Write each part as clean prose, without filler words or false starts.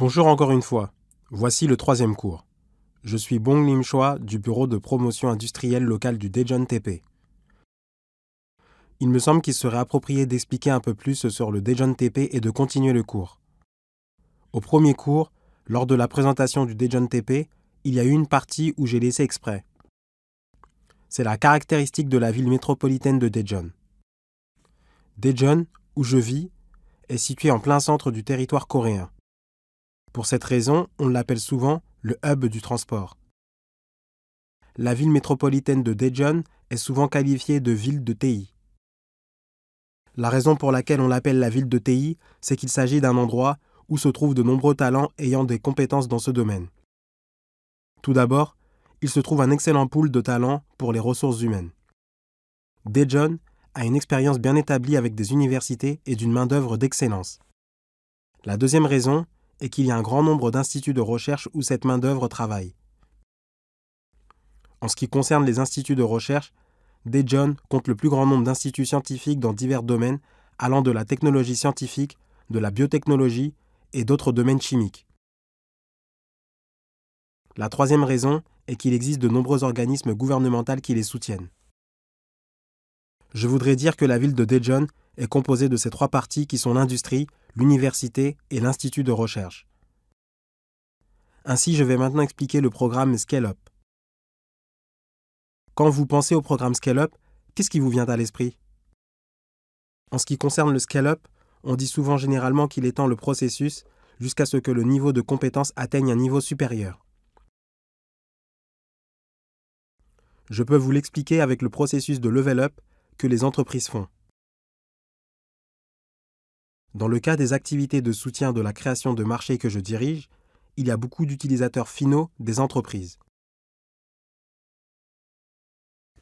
Bonjour encore une fois. Voici le troisième cours. Je suis Bong Lim Choi du bureau de promotion industrielle locale du Daejeon TP. Il me semble qu'il serait approprié d'expliquer un peu plus sur le Daejeon TP et de continuer le cours. Au premier cours, lors de la présentation du Daejeon TP, il y a eu une partie où j'ai laissé exprès. C'est la caractéristique de la ville métropolitaine de Daejeon. Daejeon, où je vis, est situé en plein centre du territoire coréen. Pour cette raison, on l'appelle souvent le hub du transport. La ville métropolitaine de Daejeon est souvent qualifiée de ville de TI. La raison pour laquelle on l'appelle la ville de TI, c'est qu'il s'agit d'un endroit où se trouvent de nombreux talents ayant des compétences dans ce domaine. Tout d'abord, il se trouve un excellent pool de talents pour les ressources humaines. Daejeon a une expérience bien établie avec des universités et d'une main-d'œuvre d'excellence. La deuxième raison est qu'il y a un grand nombre d'instituts de recherche où cette main-d'œuvre travaille. En ce qui concerne les instituts de recherche, Daejeon compte le plus grand nombre d'instituts scientifiques dans divers domaines, allant de la technologie scientifique, de la biotechnologie et d'autres domaines chimiques. La troisième raison est qu'il existe de nombreux organismes gouvernementaux qui les soutiennent. Je voudrais dire que la ville de Daejeon est composée de ces trois parties qui sont l'industrie, l'université et l'institut de recherche. Ainsi, je vais maintenant expliquer le programme Scale-up. Quand vous pensez au programme Scale-up, qu'est-ce qui vous vient à l'esprit? En ce qui concerne le Scale-up, on dit souvent généralement qu'il étend le processus jusqu'à ce que le niveau de compétence atteigne un niveau supérieur. Je peux vous l'expliquer avec le processus de level-up que les entreprises font. Dans le cas des activités de soutien de la création de marché que je dirige, il y a beaucoup d'utilisateurs finaux des entreprises.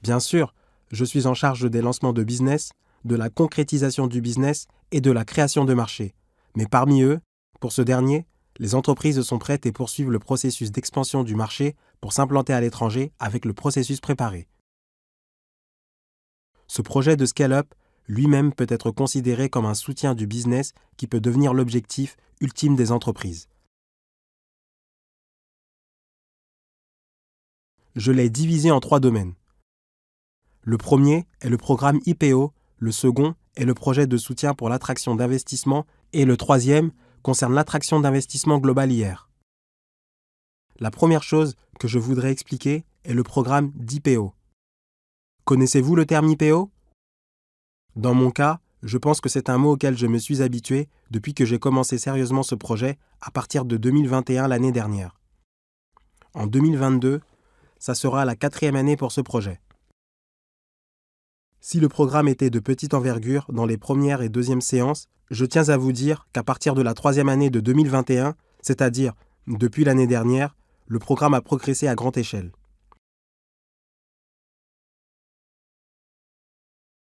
Bien sûr, je suis en charge des lancements de business, de la concrétisation du business et de la création de marché. Mais parmi eux, pour ce dernier, les entreprises sont prêtes et poursuivent le processus d'expansion du marché pour s'implanter à l'étranger avec le processus préparé. Ce projet de scale-up lui-même peut être considéré comme un soutien du business qui peut devenir l'objectif ultime des entreprises. Je l'ai divisé en trois domaines. Le premier est le programme IPO, le second est le projet de soutien pour l'attraction d'investissement et le troisième concerne l'attraction d'investissement global IR. La première chose que je voudrais expliquer est le programme d'IPO. Connaissez-vous le terme IPO? Dans mon cas, je pense que c'est un mot auquel je me suis habitué depuis que j'ai commencé sérieusement ce projet à partir de 2021 l'année dernière. En 2022, ça sera la 4e année pour ce projet. Si le programme était de petite envergure dans les premières et deuxièmes séances, je tiens à vous dire qu'à partir de la 3e année de 2021, c'est-à-dire depuis l'année dernière, le programme a progressé à grande échelle.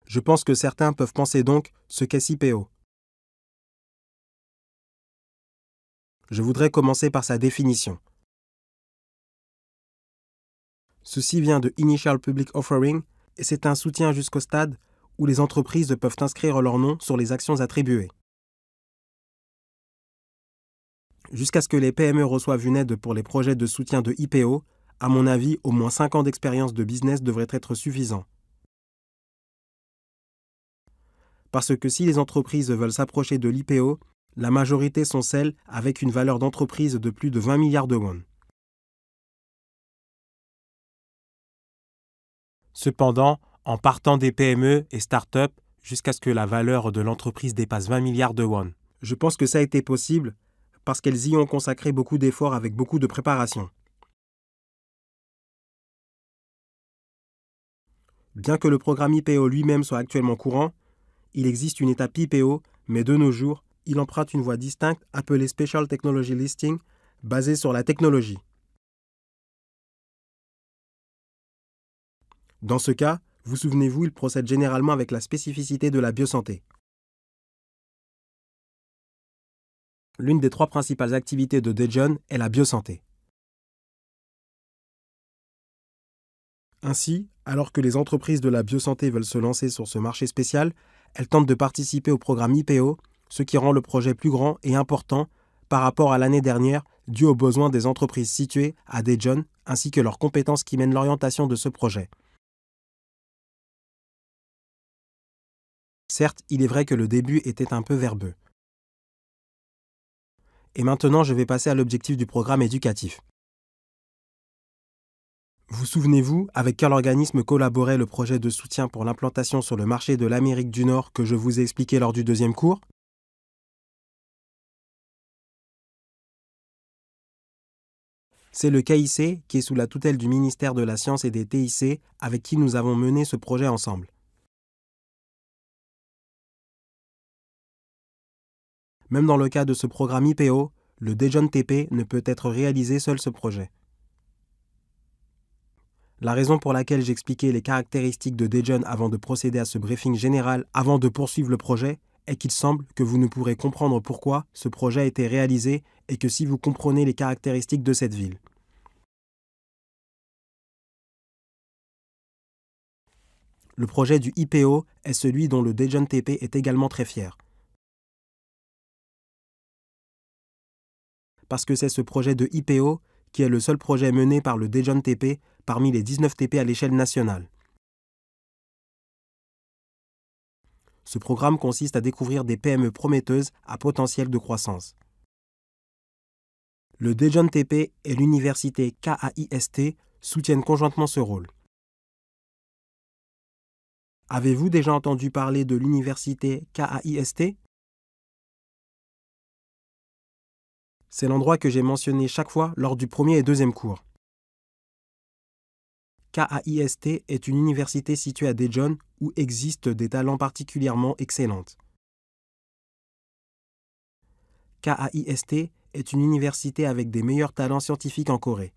Je pense que certains peuvent penser donc ce qu'est IPO. Je voudrais commencer par sa définition. Ceci vient de Initial Public Offering et c'est un soutien jusqu'au stade où les entreprises peuvent inscrire leur nom sur les actions attribuées. Jusqu'à ce que les PME reçoivent une aide pour les projets de soutien de IPO, à mon avis, au moins 5 ans d'expérience de business devrait être suffisant. Parce que si les entreprises veulent s'approcher de l'IPO, la majorité sont celles avec une valeur d'entreprise de plus de 20 milliards de won. Cependant, en partant des PME et start-up jusqu'à ce que la valeur de l'entreprise dépasse 20 milliards de won, je pense que ça a été possible parce qu'elles y ont consacré beaucoup d'efforts avec beaucoup de préparation. Bien que le programme IPO lui-même soit actuellement courant, il existe une étape IPO, mais de nos jours, il emprunte une voie distincte appelée Special Technology Listing, basée sur la technologie. Dans ce cas, vous souvenez-vous, il procède généralement avec la spécificité de la biosanté. L'une des trois principales activités de Daejeon est la biosanté. Ainsi, alors que les entreprises de la biosanté veulent se lancer sur ce marché spécial, elles tentent de participer au programme IPO, ce qui rend le projet plus grand et important par rapport à l'année dernière, dû aux besoins des entreprises situées à Daejeon ainsi que leurs compétences qui mènent l'orientation de ce projet. Certes, il est vrai que le début était un peu verbeux. Et maintenant, je vais passer à l'objectif du programme éducatif. Vous souvenez-vous avec quel organisme collaborait le projet de soutien pour l'implantation sur le marché de l'Amérique du Nord que je vous ai expliqué lors du deuxième cours? C'est le KIC qui est sous la tutelle du ministère de la Science et des TIC avec qui nous avons mené ce projet ensemble. Même dans le cas de ce programme IPO, le Daejeon TP ne peut être réalisé seul ce projet. La raison pour laquelle j'expliquais les caractéristiques de Daejeon avant de procéder à ce briefing général avant de poursuivre le projet est qu'il semble que vous ne pourrez comprendre pourquoi ce projet a été réalisé et que si vous comprenez les caractéristiques de cette ville. Le projet du IPO est celui dont le Daejeon TP est également très fier. Parce que c'est ce projet de IPO qui est le seul projet mené par le Daejeon TP parmi les 19 TP à l'échelle nationale. Ce programme consiste à découvrir des PME prometteuses à potentiel de croissance. Le Daejeon TP et l'université KAIST soutiennent conjointement ce rôle. Avez-vous déjà entendu parler de l'université KAIST? C'est l'endroit que j'ai mentionné chaque fois lors du premier et deuxième cours. KAIST est une université située à Daejeon où existent des talents particulièrement excellents. KAIST est une université avec des meilleurs talents scientifiques en Corée.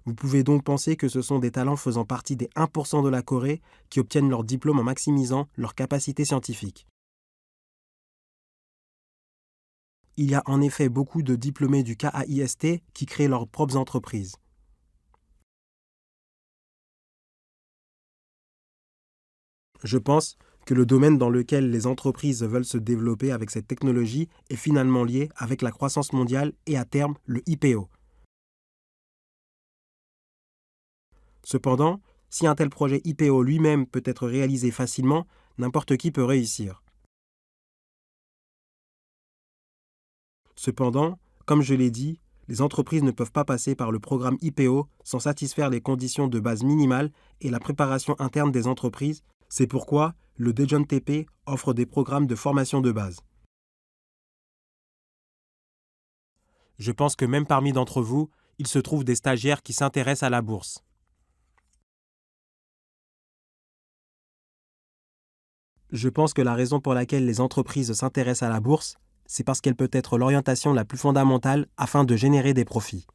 Vous pouvez donc penser que ce sont des talents faisant partie des 1% de la Corée qui obtiennent leur diplôme en maximisant leurs capacités scientifiques. Il y a en effet beaucoup de diplômés du KAIST qui créent leurs propres entreprises. Je pense que le domaine dans lequel les entreprises veulent se développer avec cette technologie est finalement lié avec la croissance mondiale et à terme le IPO. Cependant, si un tel projet IPO lui-même peut être réalisé facilement, n'importe qui peut réussir. Cependant, comme je l'ai dit, les entreprises ne peuvent pas passer par le programme IPO sans satisfaire les conditions de base minimales et la préparation interne des entreprises. C'est pourquoi le Daejeon TP offre des programmes de formation de base. Je pense que même parmi d'entre vous, il se trouve des stagiaires qui s'intéressent à la bourse. Je pense que la raison pour laquelle les entreprises s'intéressent à la bourse, c'est parce qu'elle peut être l'orientation la plus fondamentale afin de générer des profits.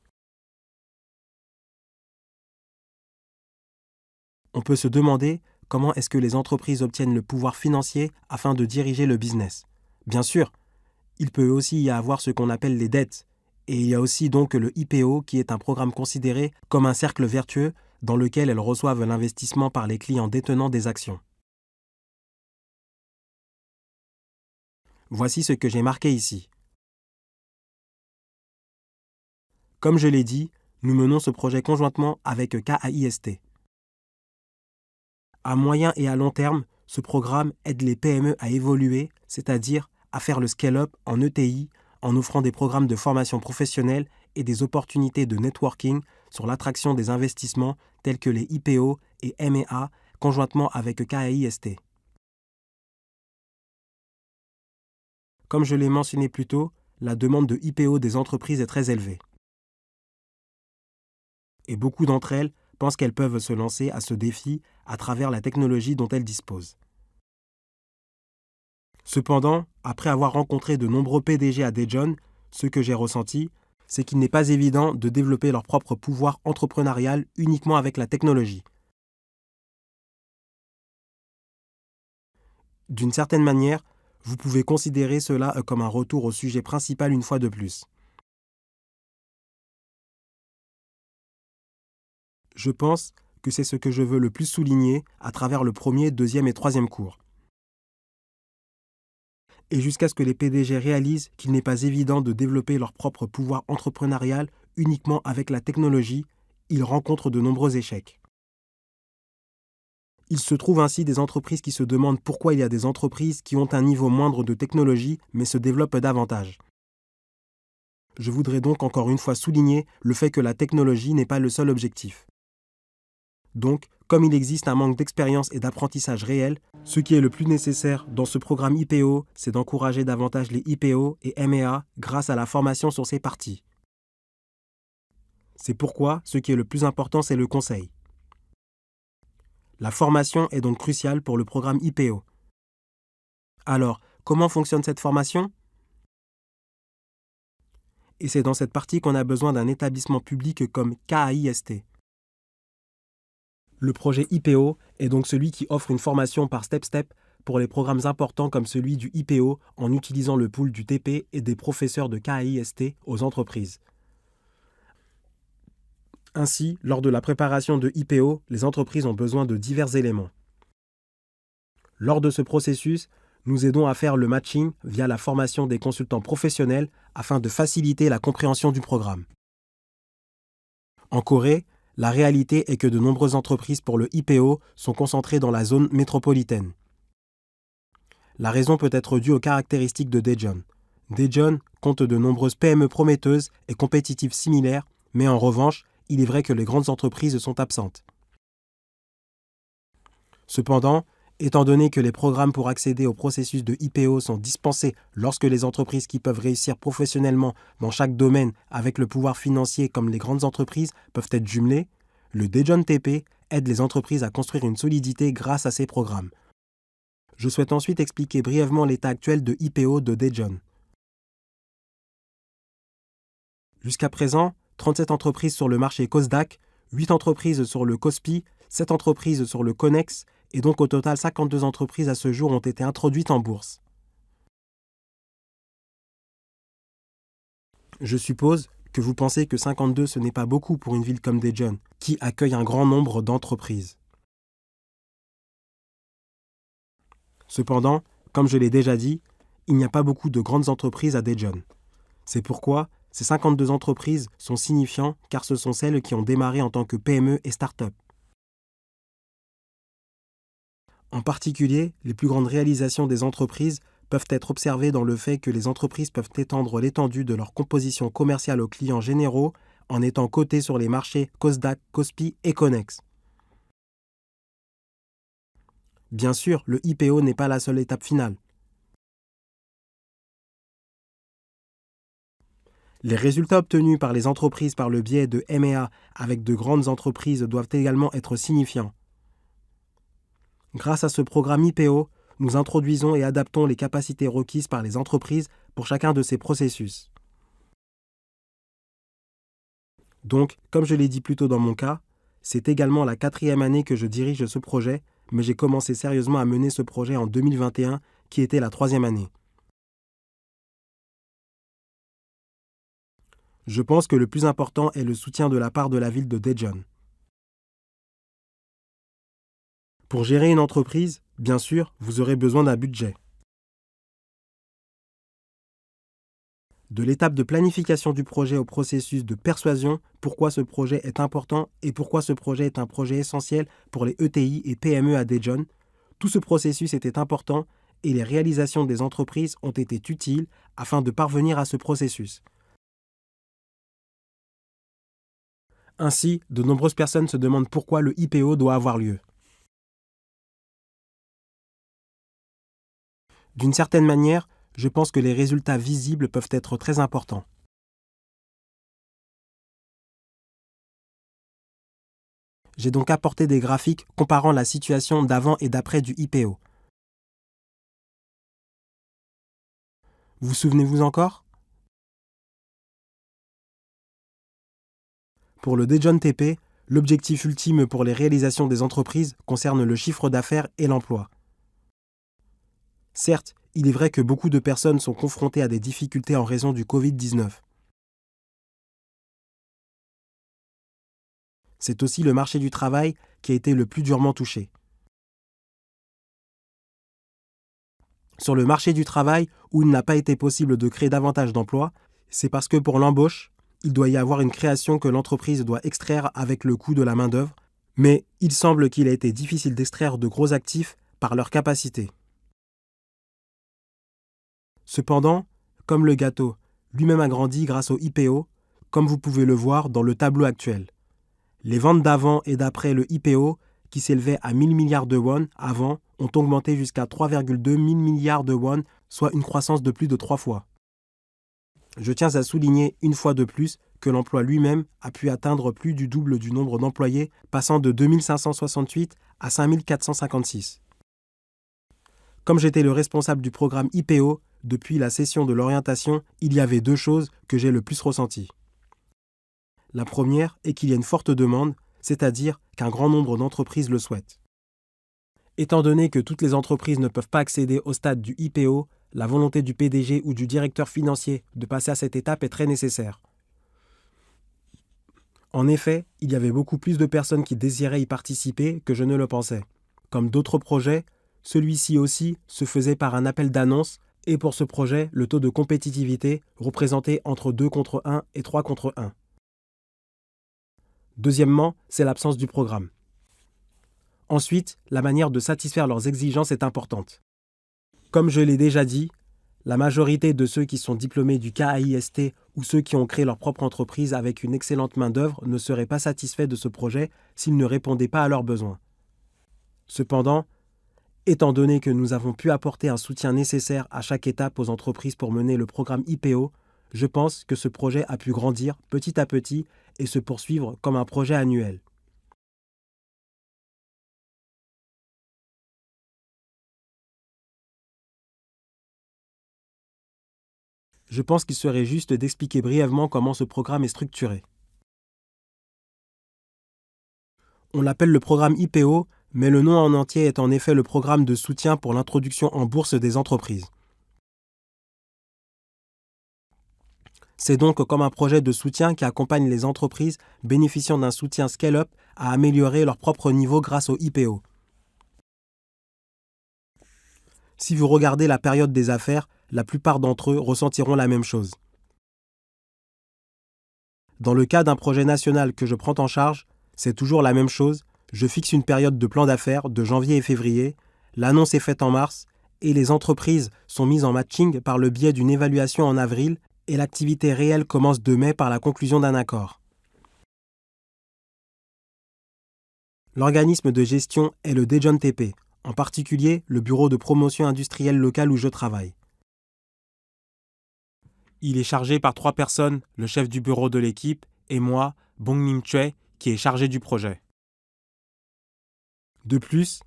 On peut se demander comment est-ce que les entreprises obtiennent le pouvoir financier afin de diriger le business. Bien sûr, il peut aussi y avoir ce qu'on appelle les dettes, et il y a aussi donc le IPO qui est un programme considéré comme un cercle vertueux dans lequel elles reçoivent l'investissement par les clients détenant des actions. Voici ce que j'ai marqué ici. Comme je l'ai dit, nous menons ce projet conjointement avec KAIST. À moyen et à long terme, ce programme aide les PME à évoluer, c'est-à-dire à faire le scale-up en ETI en offrant des programmes de formation professionnelle et des opportunités de networking sur l'attraction des investissements tels que les IPO et M&A conjointement avec KAIST. Comme je l'ai mentionné plus tôt, la demande de IPO des entreprises est très élevée. Et beaucoup d'entre elles pensent qu'elles peuvent se lancer à ce défi à travers la technologie dont elles disposent. Cependant, après avoir rencontré de nombreux PDG à Daejeon, ce que j'ai ressenti, c'est qu'il n'est pas évident de développer leur propre pouvoir entrepreneurial uniquement avec la technologie. D'une certaine manière, vous pouvez considérer cela comme un retour au sujet principal une fois de plus. Je pense que c'est ce que je veux le plus souligner à travers le premier, deuxième et troisième cours. et jusqu'à ce que les PDG réalisent qu'il n'est pas évident de développer leur propre pouvoir entrepreneurial uniquement avec la technologie, ils rencontrent de nombreux échecs. Il se trouve ainsi des entreprises qui se demandent pourquoi il y a des entreprises qui ont un niveau moindre de technologie mais se développent davantage. Je voudrais donc encore une fois souligner le fait que la technologie n'est pas le seul objectif. Donc, comme il existe un manque d'expérience et d'apprentissage réel, ce qui est le plus nécessaire dans ce programme IPO, c'est d'encourager davantage les IPO et MEA grâce à la formation sur ces parties. C'est pourquoi ce qui est le plus important, c'est le conseil. La formation est donc cruciale pour le programme IPO. Alors, comment fonctionne cette formation ? Et c'est dans cette partie qu'on a besoin d'un établissement public comme KAIST. Le projet IPO est donc celui qui offre une formation par step-step pour les programmes importants comme celui du IPO en utilisant le pool du TP et des professeurs de KAIST aux entreprises. Ainsi, lors de la préparation de IPO, les entreprises ont besoin de divers éléments. Lors de ce processus, nous aidons à faire le matching via la formation des consultants professionnels afin de faciliter la compréhension du programme. En Corée, la réalité est que de nombreuses entreprises pour le IPO sont concentrées dans la zone métropolitaine. La raison peut être due aux caractéristiques de Daejeon. Daejeon compte de nombreuses PME prometteuses et compétitives similaires, mais en revanche, il est vrai que les grandes entreprises sont absentes. Cependant, étant donné que les programmes pour accéder au processus de IPO sont dispensés lorsque les entreprises qui peuvent réussir professionnellement dans chaque domaine avec le pouvoir financier comme les grandes entreprises peuvent être jumelées, le Daejeon TP aide les entreprises à construire une solidité grâce à ces programmes. Je souhaite ensuite expliquer brièvement l'état actuel de IPO de Daejeon. Jusqu'à présent, 37 entreprises sur le marché Kosdaq, 8 entreprises sur le Kospi, 7 entreprises sur le Connex, et donc au total 52 entreprises à ce jour ont été introduites en bourse. Je suppose que vous pensez que 52 ce n'est pas beaucoup pour une ville comme Daejeon, qui accueille un grand nombre d'entreprises. Cependant, comme je l'ai déjà dit, il n'y a pas beaucoup de grandes entreprises à Daejeon. C'est pourquoi ces 52 entreprises sont signifiantes car ce sont celles qui ont démarré en tant que PME et start-up. En particulier, les plus grandes réalisations des entreprises peuvent être observées dans le fait que les entreprises peuvent étendre l'étendue de leur composition commerciale aux clients généraux en étant cotées sur les marchés Kosdaq, Kospi et Connex. Bien sûr, le IPO n'est pas la seule étape finale. Les résultats obtenus par les entreprises par le biais de MEA avec de grandes entreprises doivent également être signifiants. Grâce à ce programme IPO, nous introduisons et adaptons les capacités requises par les entreprises pour chacun de ces processus. Donc, comme je l'ai dit plus tôt dans mon cas, c'est également la 4e année que je dirige ce projet, mais j'ai commencé sérieusement à mener ce projet en 2021, qui était la 3e année. Je pense que le plus important est le soutien de la part de la ville de Daejeon. Pour gérer une entreprise, bien sûr, vous aurez besoin d'un budget. De l'étape de planification du projet au processus de persuasion, pourquoi ce projet est important et pourquoi ce projet est un projet essentiel pour les ETI et PME à Daejeon, tout ce processus était important et les réalisations des entreprises ont été utiles afin de parvenir à ce processus. Ainsi, de nombreuses personnes se demandent pourquoi le IPO doit avoir lieu. D'une certaine manière, je pense que les résultats visibles peuvent être très importants. J'ai donc apporté des graphiques comparant la situation d'avant et d'après du IPO. Vous souvenez-vous encore ? Pour le Daejeon TP, l'objectif ultime pour les réalisations des entreprises concerne le chiffre d'affaires et l'emploi. Certes, il est vrai que beaucoup de personnes sont confrontées à des difficultés en raison du Covid-19. C'est aussi le marché du travail qui a été le plus durement touché. sur le marché du travail où il n'a pas été possible de créer davantage d'emplois, c'est parce que pour l'embauche, il doit y avoir une création que l'entreprise doit extraire avec le coût de la main-d'œuvre, mais il semble qu'il a été difficile d'extraire de gros actifs par leur capacité. Cependant, comme le gâteau lui-même a grandi grâce au IPO, comme vous pouvez le voir dans le tableau actuel. Les ventes d'avant et d'après le IPO, qui s'élevaient à 1000 milliards de won avant, ont augmenté jusqu'à 3,2 000 milliards de won, soit une croissance de plus de 3 fois. Je tiens à souligner une fois de plus que l'emploi lui-même a pu atteindre plus du double du nombre d'employés, passant de 2568 à 5456. Comme j'étais le responsable du programme IPO, depuis la session de l'orientation, il y avait 2 choses que j'ai le plus ressenties. La première est qu'il y a une forte demande, c'est-à-dire qu'un grand nombre d'entreprises le souhaitent. Étant donné que toutes les entreprises ne peuvent pas accéder au stade du IPO, la volonté du PDG ou du directeur financier de passer à cette étape est très nécessaire. En effet, il y avait beaucoup plus de personnes qui désiraient y participer que je ne le pensais. Comme d'autres projets, celui-ci aussi se faisait par un appel d'annonce et pour ce projet, le taux de compétitivité représentait entre 2 contre 1 et 3 contre 1. Deuxièmement, c'est l'absence du programme. Ensuite, la manière de satisfaire leurs exigences est importante. Comme je l'ai déjà dit, la majorité de ceux qui sont diplômés du KAIST ou ceux qui ont créé leur propre entreprise avec une excellente main-d'œuvre ne seraient pas satisfaits de ce projet s'il ne répondait pas à leurs besoins. Cependant, étant donné que nous avons pu apporter un soutien nécessaire à chaque étape aux entreprises pour mener le programme IPO, je pense que ce projet a pu grandir petit à petit et se poursuivre comme un projet annuel. Je pense qu'il serait juste d'expliquer brièvement comment ce programme est structuré. On l'appelle le programme IPO, mais le nom en entier est en effet le programme de soutien pour l'introduction en bourse des entreprises. C'est donc comme un projet de soutien qui accompagne les entreprises bénéficiant d'un soutien scale-up à améliorer leur propre niveau grâce au IPO. Si vous regardez la période des affaires, la plupart d'entre eux ressentiront la même chose. Dans le cas d'un projet national que je prends en charge, c'est toujours la même chose. Je fixe une période de plan d'affaires de janvier et février, l'annonce est faite en mars et les entreprises sont mises en matching par le biais d'une évaluation en avril et l'activité réelle commence de mai par la conclusion d'un accord. L'organisme de gestion est le Daejeon TP, en particulier le bureau de promotion industrielle locale où je travaille. Il est chargé par 3 personnes, le chef du bureau de l'équipe et moi, Bong-lim Choi, qui est chargé du projet. De plus,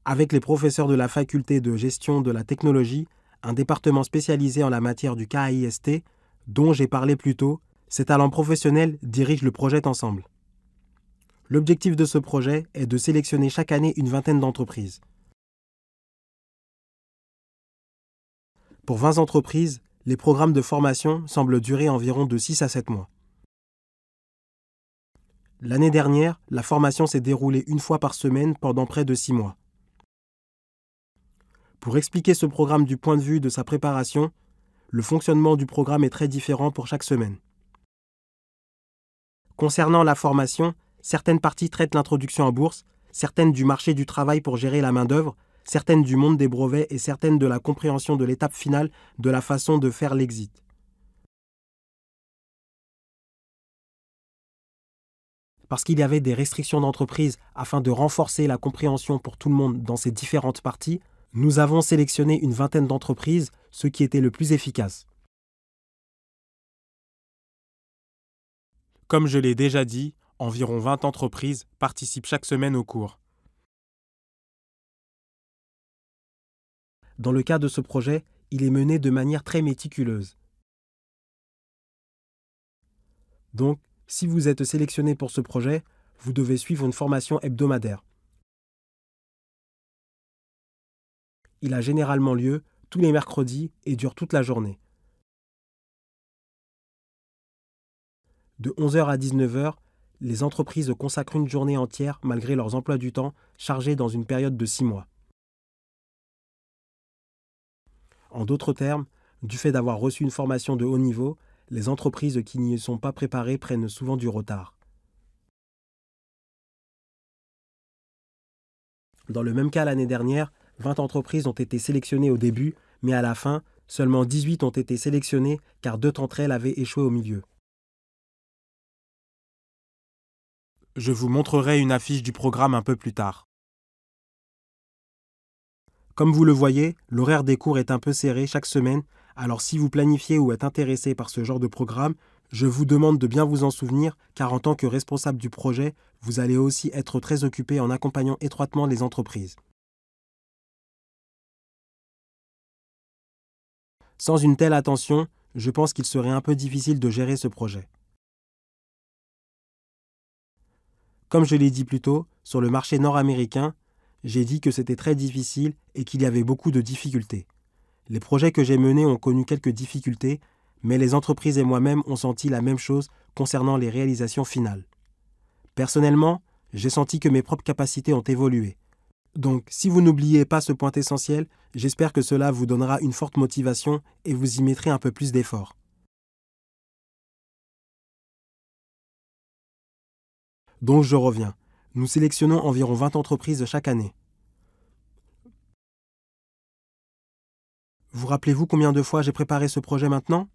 avec les professeurs de la faculté de gestion de la technologie, un département spécialisé en la matière du KAIST, dont j'ai parlé plus tôt, ces talents professionnels dirigent le projet ensemble. L'objectif de ce projet est de sélectionner chaque année une vingtaine d'entreprises. Pour 20 entreprises, les programmes de formation semblent durer environ de 6 à 7 mois. L'année dernière, la formation s'est déroulée une fois par semaine pendant près de 6 mois. Pour expliquer ce programme du point de vue de sa préparation, le fonctionnement du programme est très différent pour chaque semaine. Concernant la formation, certaines parties traitent l'introduction en bourse, certaines du marché du travail pour gérer la main-d'œuvre, certaines du monde des brevets et certaines de la compréhension de l'étape finale de la façon de faire l'exit. Parce qu'il y avait des restrictions d'entreprise afin de renforcer la compréhension pour tout le monde dans ces différentes parties, nous avons sélectionné une vingtaine d'entreprises, ce qui était le plus efficace. Comme je l'ai déjà dit, environ 20 entreprises participent chaque semaine au cours. Dans le cas de ce projet, il est mené de manière très méticuleuse. Donc, si vous êtes sélectionné pour ce projet, vous devez suivre une formation hebdomadaire. Il a généralement lieu tous les mercredis et dure toute la journée. De 11 h à 19 h, les entreprises consacrent une journée entière malgré leurs emplois du temps chargés dans une période de 6 mois. En d'autres termes, du fait d'avoir reçu une formation de haut niveau, les entreprises qui n'y sont pas préparées prennent souvent du retard. Dans le même cas l'année dernière, 20 entreprises ont été sélectionnées au début, mais à la fin, seulement 18 ont été sélectionnées car 2 d'entre elles avaient échoué au milieu. Je vous montrerai une affiche du programme un peu plus tard. Comme vous le voyez, l'horaire des cours est un peu serré chaque semaine, alors si vous planifiez ou êtes intéressé par ce genre de programme, je vous demande de bien vous en souvenir car en tant que responsable du projet, vous allez aussi être très occupé en accompagnant étroitement les entreprises. Sans une telle attention, je pense qu'il serait un peu difficile de gérer ce projet. Comme je l'ai dit plus tôt, sur le marché nord-américain, j'ai dit que c'était très difficile et qu'il y avait beaucoup de difficultés. Les projets que j'ai menés ont connu quelques difficultés, mais les entreprises et moi-même ont senti la même chose concernant les réalisations finales. Personnellement, j'ai senti que mes propres capacités ont évolué. Donc, si vous n'oubliez pas ce point essentiel, j'espère que cela vous donnera une forte motivation et vous y mettrez un peu plus d'efforts. Donc, je reviens. Nous sélectionnons environ 20 entreprises chaque année. Vous rappelez-vous combien de fois j'ai préparé ce projet maintenant?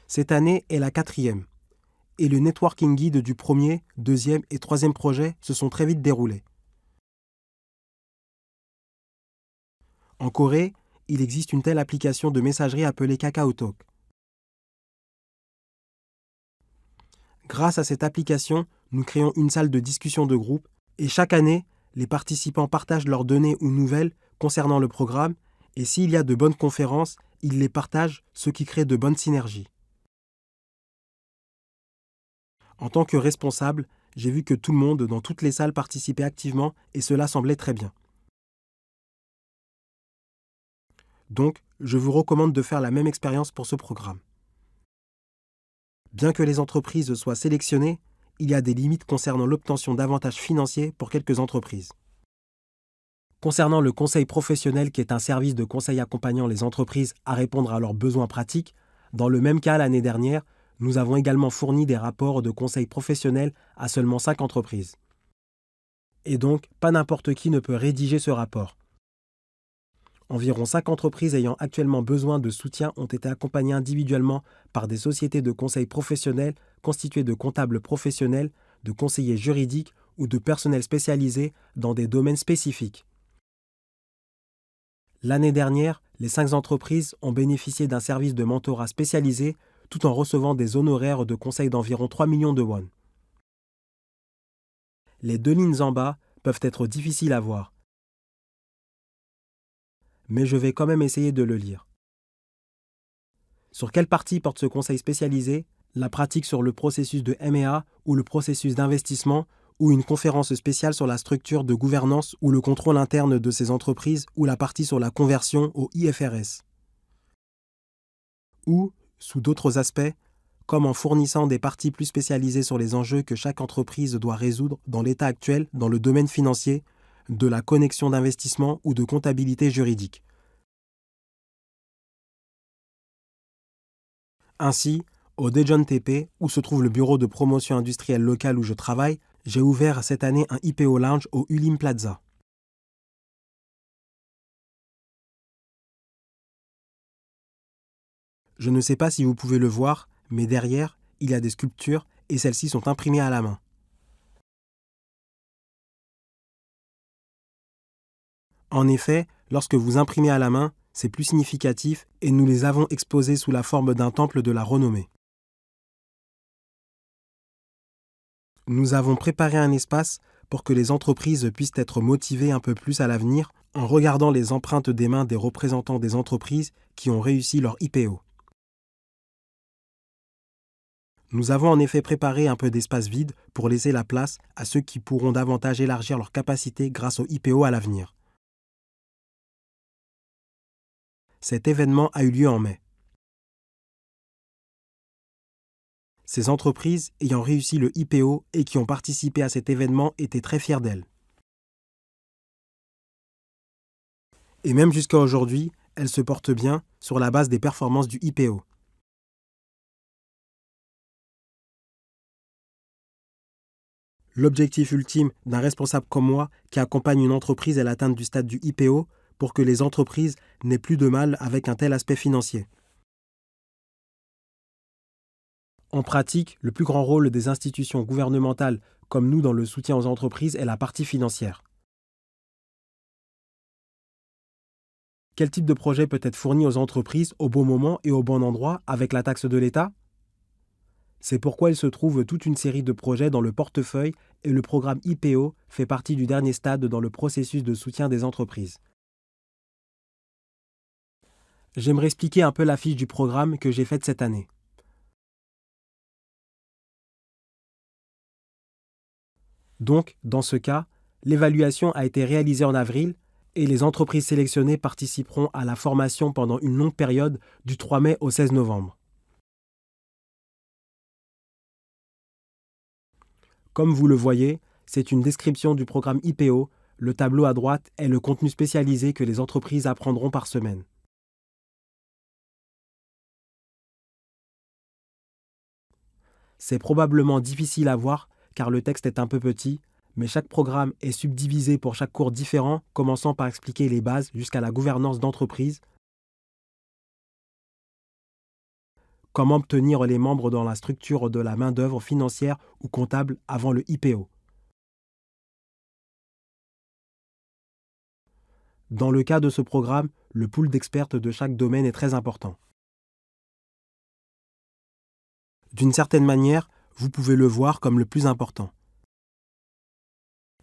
Cette année est la 4e, et le networking guide du premier, deuxième et troisième projet se sont très vite déroulés. En Corée, il existe une telle application de messagerie appelée KakaoTalk. Grâce à cette application, nous créons une salle de discussion de groupe et chaque année, les participants partagent leurs données ou nouvelles concernant le programme et s'il y a de bonnes conférences, ils les partagent, ce qui crée de bonnes synergies. En tant que responsable, j'ai vu que tout le monde dans toutes les salles participait activement et cela semblait très bien. Donc, je vous recommande de faire la même expérience pour ce programme. Bien que les entreprises soient sélectionnées, il y a des limites concernant l'obtention d'avantages financiers pour quelques entreprises. Concernant le conseil professionnel qui est un service de conseil accompagnant les entreprises à répondre à leurs besoins pratiques, dans le même cas l'année dernière, nous avons également fourni des rapports de conseil professionnel à seulement 5 entreprises. Et donc, pas n'importe qui ne peut rédiger ce rapport. Environ 5 entreprises ayant actuellement besoin de soutien ont été accompagnées individuellement par des sociétés de conseil professionnels constituées de comptables professionnels, de conseillers juridiques ou de personnel spécialisé dans des domaines spécifiques. L'année dernière, les 5 entreprises ont bénéficié d'un service de mentorat spécialisé tout en recevant des honoraires de conseil d'environ 3 millions de won. Les 2 lignes en bas peuvent être difficiles à voir, mais je vais quand même essayer de le lire. Sur quelle partie porte ce conseil spécialisé? La pratique sur le processus de M&A ou le processus d'investissement ou une conférence spéciale sur la structure de gouvernance ou le contrôle interne de ces entreprises ou la partie sur la conversion au IFRS. Ou, sous d'autres aspects, comme en fournissant des parties plus spécialisées sur les enjeux que chaque entreprise doit résoudre dans l'état actuel dans le domaine financier, de la connexion d'investissement ou de comptabilité juridique. Ainsi, au Daejeon TP, où se trouve le bureau de promotion industrielle locale où je travaille, j'ai ouvert cette année un IPO Lounge au Ulim Plaza. Je ne sais pas si vous pouvez le voir, mais derrière, il y a des sculptures et celles-ci sont imprimées à la main. En effet, lorsque vous imprimez à la main, c'est plus significatif et nous les avons exposées sous la forme d'un temple de la renommée. Nous avons préparé un espace pour que les entreprises puissent être motivées un peu plus à l'avenir en regardant les empreintes des mains des représentants des entreprises qui ont réussi leur IPO. Nous avons en effet préparé un peu d'espace vide pour laisser la place à ceux qui pourront davantage élargir leurs capacités grâce au IPO à l'avenir. Cet événement a eu lieu en mai. Ces entreprises ayant réussi le IPO et qui ont participé à cet événement étaient très fiers d'elles. Et même jusqu'à aujourd'hui, elle se porte bien sur la base des performances du IPO. L'objectif ultime d'un responsable comme moi qui accompagne une entreprise est l'atteinte du stade du IPO pour que les entreprises n'aient plus de mal avec un tel aspect financier. En pratique, le plus grand rôle des institutions gouvernementales comme nous dans le soutien aux entreprises est la partie financière. Quel type de projet peut être fourni aux entreprises au bon moment et au bon endroit avec la taxe de l'État? C'est pourquoi il se trouve toute une série de projets dans le portefeuille et le programme IPO fait partie du dernier stade dans le processus de soutien des entreprises. J'aimerais expliquer un peu la fiche du programme que j'ai faite cette année. Donc, dans ce cas, l'évaluation a été réalisée en avril et les entreprises sélectionnées participeront à la formation pendant une longue période du 3 mai au 16 novembre. Comme vous le voyez, c'est une description du programme IPO. Le tableau à droite est le contenu spécialisé que les entreprises apprendront par semaine. C'est probablement difficile à voir car le texte est un peu petit, mais chaque programme est subdivisé pour chaque cours différent, commençant par expliquer les bases jusqu'à la gouvernance d'entreprise, comment obtenir les membres dans la structure de la main-d'œuvre financière ou comptable avant le IPO. Dans le cas de ce programme, le pool d'experts de chaque domaine est très important. D'une certaine manière, vous pouvez le voir comme le plus important.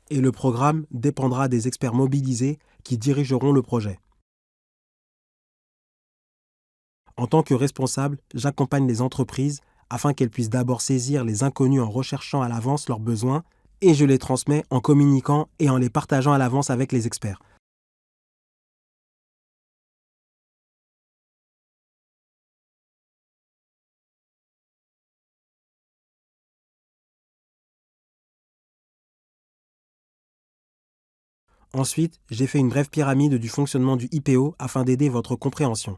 Et le programme dépendra des experts mobilisés qui dirigeront le projet. En tant que responsable, j'accompagne les entreprises afin qu'elles puissent d'abord saisir les inconnus en recherchant à l'avance leurs besoins et je les transmets en communiquant et en les partageant à l'avance avec les experts. Ensuite, j'ai fait une brève pyramide du fonctionnement du IPO afin d'aider votre compréhension.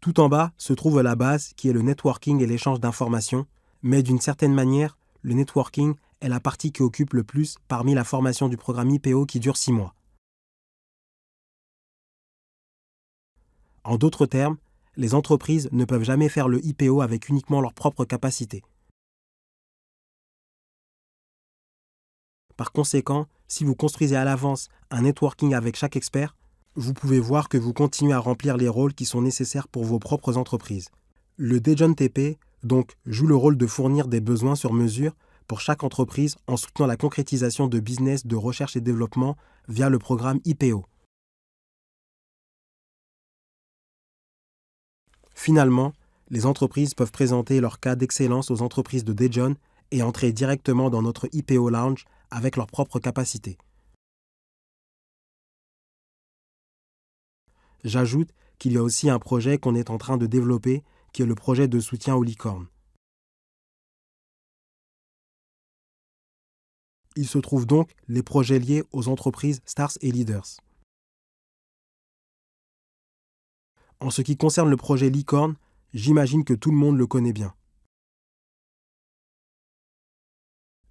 Tout en bas se trouve la base qui est le networking et l'échange d'informations, mais d'une certaine manière, le networking est la partie qui occupe le plus parmi la formation du programme IPO qui dure 6 mois. En d'autres termes, les entreprises ne peuvent jamais faire le IPO avec uniquement leurs propres capacités. Par conséquent, si vous construisez à l'avance un networking avec chaque expert, vous pouvez voir que vous continuez à remplir les rôles qui sont nécessaires pour vos propres entreprises. Le Dejon TP, donc, joue le rôle de fournir des besoins sur mesure pour chaque entreprise en soutenant la concrétisation de business de recherche et développement via le programme IPO. Finalement, les entreprises peuvent présenter leur cas d'excellence aux entreprises de Dejon et entrer directement dans notre IPO Lounge avec leurs propres capacités. J'ajoute qu'il y a aussi un projet qu'on est en train de développer qui est le projet de soutien aux licornes. Il se trouve donc les projets liés aux entreprises Stars et Leaders. En ce qui concerne le projet Licorne, j'imagine que tout le monde le connaît bien.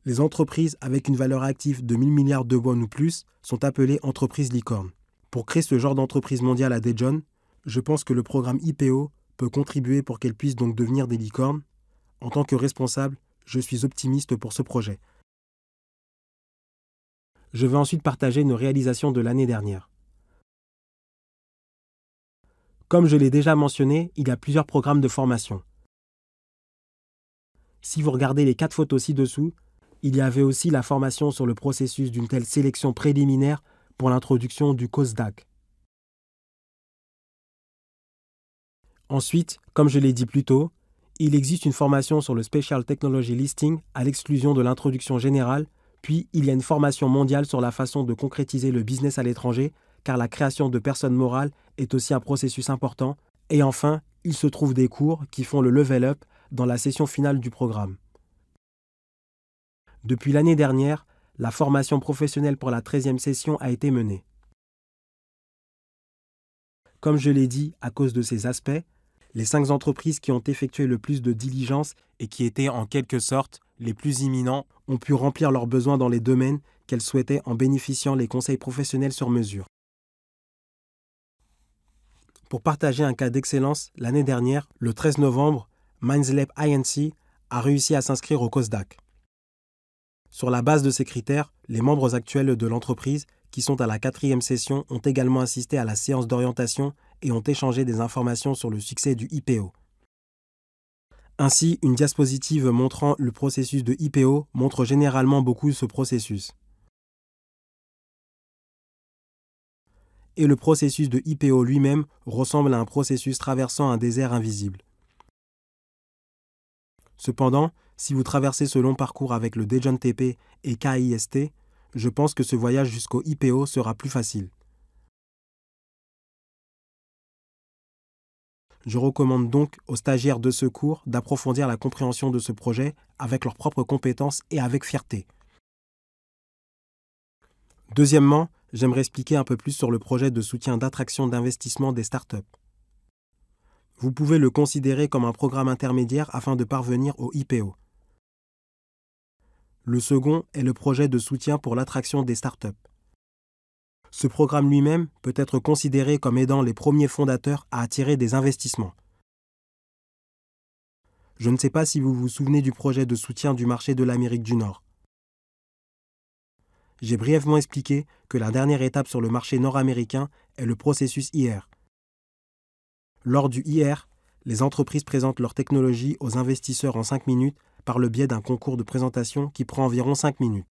Les entreprises avec une valeur active de 1000 milliards de won ou plus sont appelées entreprises licornes. Pour créer ce genre d'entreprise mondiale à Daejeon, je pense que le programme IPO peut contribuer pour qu'elles puissent donc devenir des licornes. En tant que responsable, je suis optimiste pour ce projet. Je vais ensuite partager nos réalisations de l'année dernière. Comme je l'ai déjà mentionné, il y a plusieurs programmes de formation. Si vous regardez les 4 photos ci-dessous, il y avait aussi la formation sur le processus d'une telle sélection préliminaire pour l'introduction du COSDAQ. Ensuite, comme je l'ai dit plus tôt, il existe une formation sur le Special Technology Listing à l'exclusion de l'introduction générale, puis il y a une formation mondiale sur la façon de concrétiser le business à l'étranger, car la création de personnes morales est aussi un processus important. Et enfin, il se trouve des cours qui font le level up dans la session finale du programme. Depuis l'année dernière, la formation professionnelle pour la 13e session a été menée. Comme je l'ai dit, à cause de ces aspects, les 5 entreprises qui ont effectué le plus de diligence et qui étaient en quelque sorte les plus imminents ont pu remplir leurs besoins dans les domaines qu'elles souhaitaient en bénéficiant les conseils professionnels sur mesure. Pour partager un cas d'excellence, l'année dernière, le 13 novembre, Mindslab Inc. a réussi à s'inscrire au COSDAQ. Sur la base de ces critères, les membres actuels de l'entreprise, qui sont à la 4e session, ont également assisté à la séance d'orientation et ont échangé des informations sur le succès du IPO. Ainsi, une diapositive montrant le processus de IPO montre généralement beaucoup ce processus. Et le processus de IPO lui-même ressemble à un processus traversant un désert invisible. Cependant, si vous traversez ce long parcours avec le Dejun TP et KIST, je pense que ce voyage jusqu'au IPO sera plus facile. Je recommande donc aux stagiaires de ce cours d'approfondir la compréhension de ce projet avec leurs propres compétences et avec fierté. Deuxièmement, j'aimerais expliquer un peu plus sur le projet de soutien d'attraction d'investissement des startups. Vous pouvez le considérer comme un programme intermédiaire afin de parvenir au IPO. Le second est le projet de soutien pour l'attraction des startups. Ce programme lui-même peut être considéré comme aidant les premiers fondateurs à attirer des investissements. Je ne sais pas si vous vous souvenez du projet de soutien du marché de l'Amérique du Nord. J'ai brièvement expliqué que la dernière étape sur le marché nord-américain est le processus IR. Lors du IR, les entreprises présentent leur technologie aux investisseurs en 5 minutes par le biais d'un concours de présentation qui prend environ 5 minutes.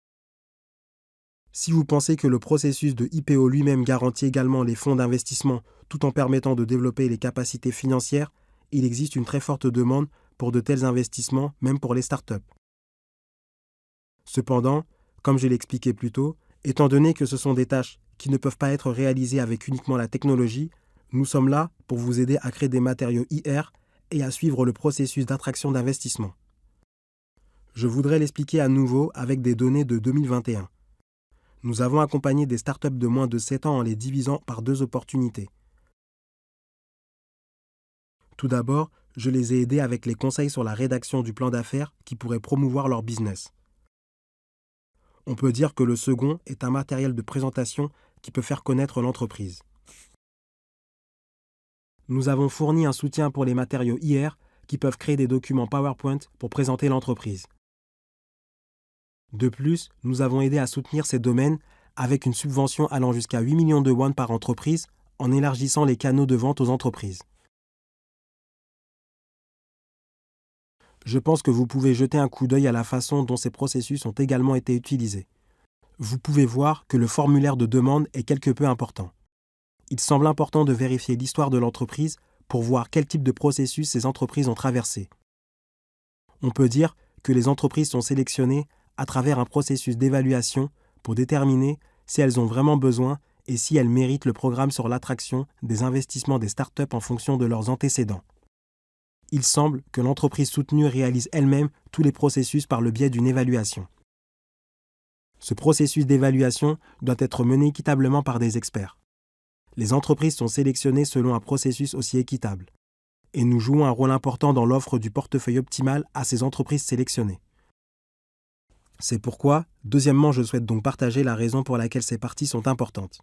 Si vous pensez que le processus de IPO lui-même garantit également les fonds d'investissement tout en permettant de développer les capacités financières, il existe une très forte demande pour de tels investissements, même pour les startups. Cependant, comme je l'ai expliqué plus tôt, étant donné que ce sont des tâches qui ne peuvent pas être réalisées avec uniquement la technologie, nous sommes là pour vous aider à créer des matériaux IR et à suivre le processus d'attraction d'investissement. Je voudrais l'expliquer à nouveau avec des données de 2021. Nous avons accompagné des startups de moins de 7 ans en les divisant par 2 opportunités. Tout d'abord, je les ai aidés avec les conseils sur la rédaction du plan d'affaires qui pourrait promouvoir leur business. On peut dire que le second est un matériel de présentation qui peut faire connaître l'entreprise. Nous avons fourni un soutien pour les matériaux IR qui peuvent créer des documents PowerPoint pour présenter l'entreprise. De plus, nous avons aidé à soutenir ces domaines avec une subvention allant jusqu'à 8 millions de won par entreprise en élargissant les canaux de vente aux entreprises. Je pense que vous pouvez jeter un coup d'œil à la façon dont ces processus ont également été utilisés. Vous pouvez voir que le formulaire de demande est quelque peu important. Il semble important de vérifier l'histoire de l'entreprise pour voir quel type de processus ces entreprises ont traversé. On peut dire que les entreprises sont sélectionnées à travers un processus d'évaluation pour déterminer si elles ont vraiment besoin et si elles méritent le programme sur l'attraction des investissements des startups en fonction de leurs antécédents. Il semble que l'entreprise soutenue réalise elle-même tous les processus par le biais d'une évaluation. Ce processus d'évaluation doit être mené équitablement par des experts. Les entreprises sont sélectionnées selon un processus aussi équitable. Et nous jouons un rôle important dans l'offre du portefeuille optimal à ces entreprises sélectionnées. C'est pourquoi, deuxièmement, je souhaite donc partager la raison pour laquelle ces parties sont importantes.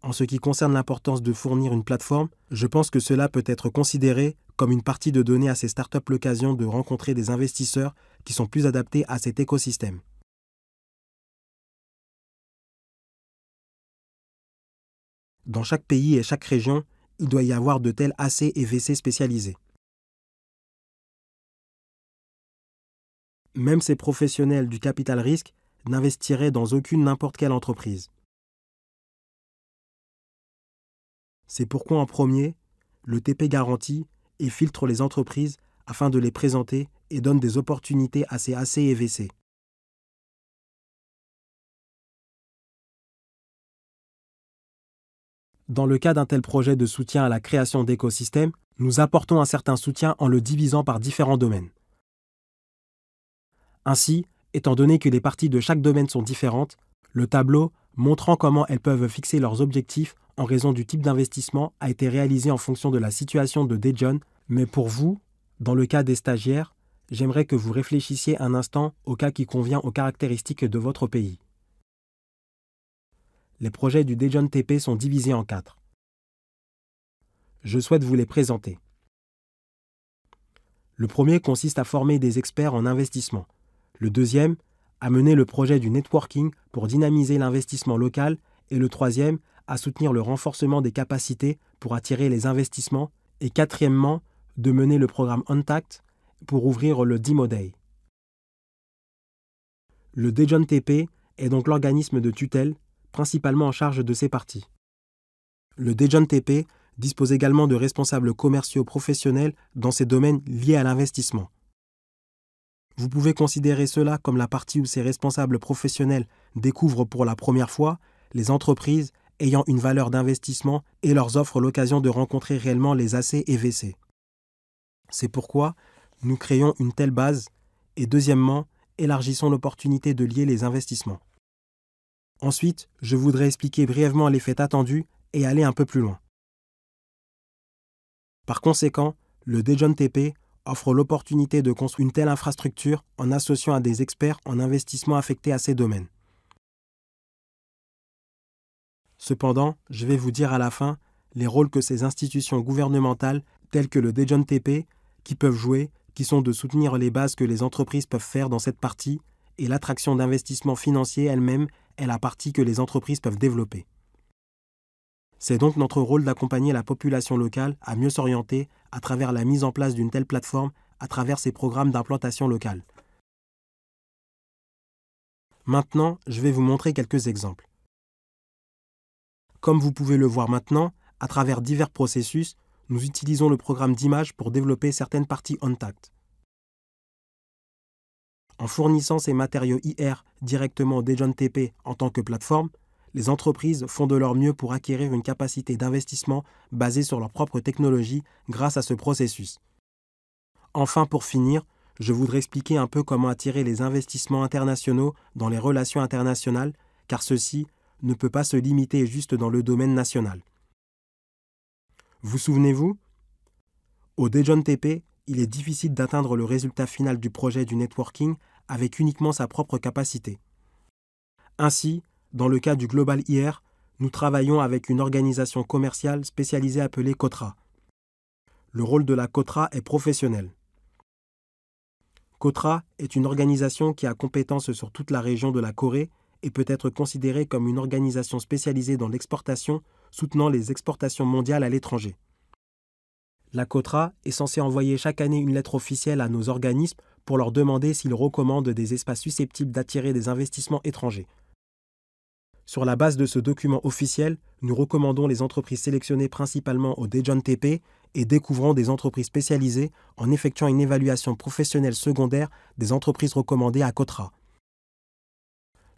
En ce qui concerne l'importance de fournir une plateforme, je pense que cela peut être considéré comme une partie de donner à ces startups l'occasion de rencontrer des investisseurs qui sont plus adaptés à cet écosystème. Dans chaque pays et chaque région, il doit y avoir de tels AC et VC spécialisés. Même ces professionnels du capital risque n'investiraient dans aucune n'importe quelle entreprise. C'est pourquoi en premier, le TP garantit et filtre les entreprises afin de les présenter et donne des opportunités à ces AC et VC. Dans le cas d'un tel projet de soutien à la création d'écosystèmes, nous apportons un certain soutien en le divisant par différents domaines. Ainsi, étant donné que les parties de chaque domaine sont différentes, le tableau montrant comment elles peuvent fixer leurs objectifs en raison du type d'investissement a été réalisé en fonction de la situation de Daejeon, mais pour vous, dans le cas des stagiaires, j'aimerais que vous réfléchissiez un instant au cas qui convient aux caractéristiques de votre pays. Les projets du Daejeon TP sont divisés en 4. Je souhaite vous les présenter. Le premier consiste à former des experts en investissement. Le deuxième, à mener le projet du networking pour dynamiser l'investissement local. Et le troisième, à soutenir le renforcement des capacités pour attirer les investissements. Et quatrièmement, de mener le programme Untact pour ouvrir le Demo Day. Le Daejeon TP est donc l'organisme de tutelle, principalement en charge de ces parties. Le Daejeon TP dispose également de responsables commerciaux professionnels dans ces domaines liés à l'investissement. Vous pouvez considérer cela comme la partie où ces responsables professionnels découvrent pour la première fois les entreprises ayant une valeur d'investissement et leur offrent l'occasion de rencontrer réellement les AC et VC. C'est pourquoi nous créons une telle base et deuxièmement, élargissons l'opportunité de lier les investissements. Ensuite, je voudrais expliquer brièvement les faits attendus et aller un peu plus loin. Par conséquent, le Daejeon TP offre l'opportunité de construire une telle infrastructure en associant à des experts en investissement affectés à ces domaines. Cependant, je vais vous dire à la fin les rôles que ces institutions gouvernementales, telles que le Daejeon TP, qui peuvent jouer, qui sont de soutenir les bases que les entreprises peuvent faire dans cette partie, et l'attraction d'investissements financiers elle-même est la partie que les entreprises peuvent développer. C'est donc notre rôle d'accompagner la population locale à mieux s'orienter à travers la mise en place d'une telle plateforme à travers ces programmes d'implantation locale. Maintenant, je vais vous montrer quelques exemples. Comme vous pouvez le voir maintenant, à travers divers processus, nous utilisons le programme d'image pour développer certaines parties Untact. En fournissant ces matériaux IR directement au Daejeon TP en tant que plateforme, les entreprises font de leur mieux pour acquérir une capacité d'investissement basée sur leur propre technologie grâce à ce processus. Enfin, pour finir, je voudrais expliquer un peu comment attirer les investissements internationaux dans les relations internationales, car ceci ne peut pas se limiter juste dans le domaine national. Vous souvenez-vous ? Au Daejeon TP, il est difficile d'atteindre le résultat final du projet du networking avec uniquement sa propre capacité. Ainsi, dans le cas du Global IR, nous travaillons avec une organisation commerciale spécialisée appelée KOTRA. Le rôle de la KOTRA est professionnel. KOTRA est une organisation qui a compétence sur toute la région de la Corée et peut être considérée comme une organisation spécialisée dans l'exportation, soutenant les exportations mondiales à l'étranger. La KOTRA est censée envoyer chaque année une lettre officielle à nos organismes pour leur demander s'ils recommandent des espaces susceptibles d'attirer des investissements étrangers. Sur la base de ce document officiel, nous recommandons les entreprises sélectionnées principalement au Daejeon TP et découvrons des entreprises spécialisées en effectuant une évaluation professionnelle secondaire des entreprises recommandées à KOTRA.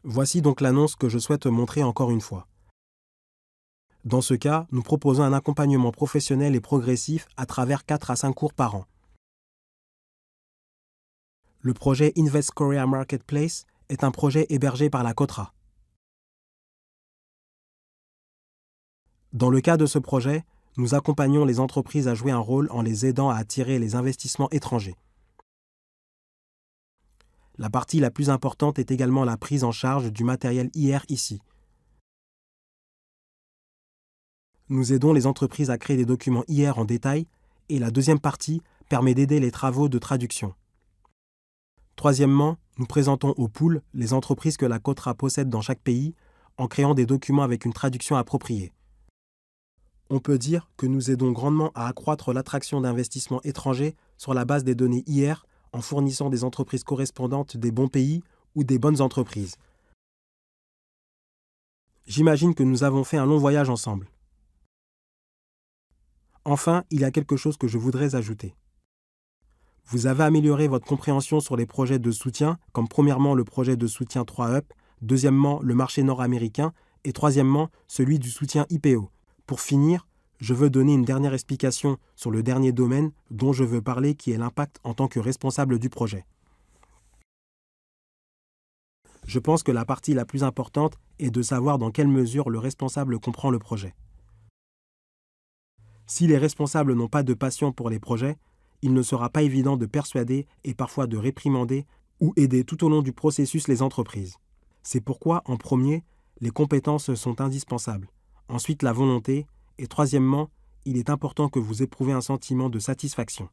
Voici donc l'annonce que je souhaite montrer encore une fois. Dans ce cas, nous proposons un accompagnement professionnel et progressif à travers 4 à 5 cours par an. Le projet Invest Korea Marketplace est un projet hébergé par la KOTRA. Dans le cas de ce projet, nous accompagnons les entreprises à jouer un rôle en les aidant à attirer les investissements étrangers. La partie la plus importante est également la prise en charge du matériel IR ici. Nous aidons les entreprises à créer des documents IR en détail et la deuxième partie permet d'aider les travaux de traduction. Troisièmement, nous présentons au pool les entreprises que la KOTRA possède dans chaque pays en créant des documents avec une traduction appropriée. On peut dire que nous aidons grandement à accroître l'attraction d'investissements étrangers sur la base des données IR en fournissant des entreprises correspondantes des bons pays ou des bonnes entreprises. J'imagine que nous avons fait un long voyage ensemble. Enfin, il y a quelque chose que je voudrais ajouter. Vous avez amélioré votre compréhension sur les projets de soutien, comme premièrement le projet de soutien 3UP, deuxièmement le marché nord-américain et troisièmement celui du soutien IPO. Pour finir, je veux donner une dernière explication sur le dernier domaine dont je veux parler qui est l'impact en tant que responsable du projet. Je pense que la partie la plus importante est de savoir dans quelle mesure le responsable comprend le projet. Si les responsables n'ont pas de passion pour les projets, il ne sera pas évident de persuader et parfois de réprimander ou aider tout au long du processus les entreprises. C'est pourquoi, en premier, les compétences sont indispensables, ensuite la volonté, et troisièmement, il est important que vous éprouvez un sentiment de satisfaction.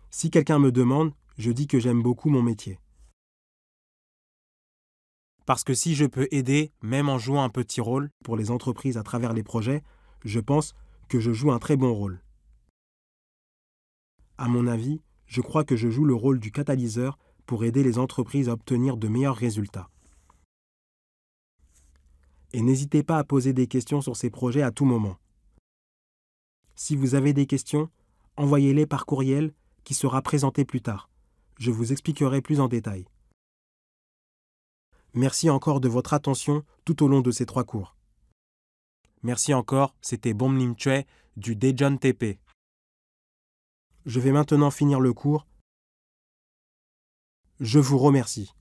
Si quelqu'un me demande, je dis que j'aime beaucoup mon métier. Parce que si je peux aider, même en jouant un petit rôle pour les entreprises à travers les projets, je pense que je joue un très bon rôle. À mon avis, je crois que je joue le rôle du catalyseur pour aider les entreprises à obtenir de meilleurs résultats. Et n'hésitez pas à poser des questions sur ces projets à tout moment. Si vous avez des questions, envoyez-les par courriel qui sera présenté plus tard. Je vous expliquerai plus en détail. Merci encore de votre attention tout au long de ces 3 cours. Merci encore, c'était Bong Lim Choi du Daejeon TP. Je vais maintenant finir le cours. Je vous remercie.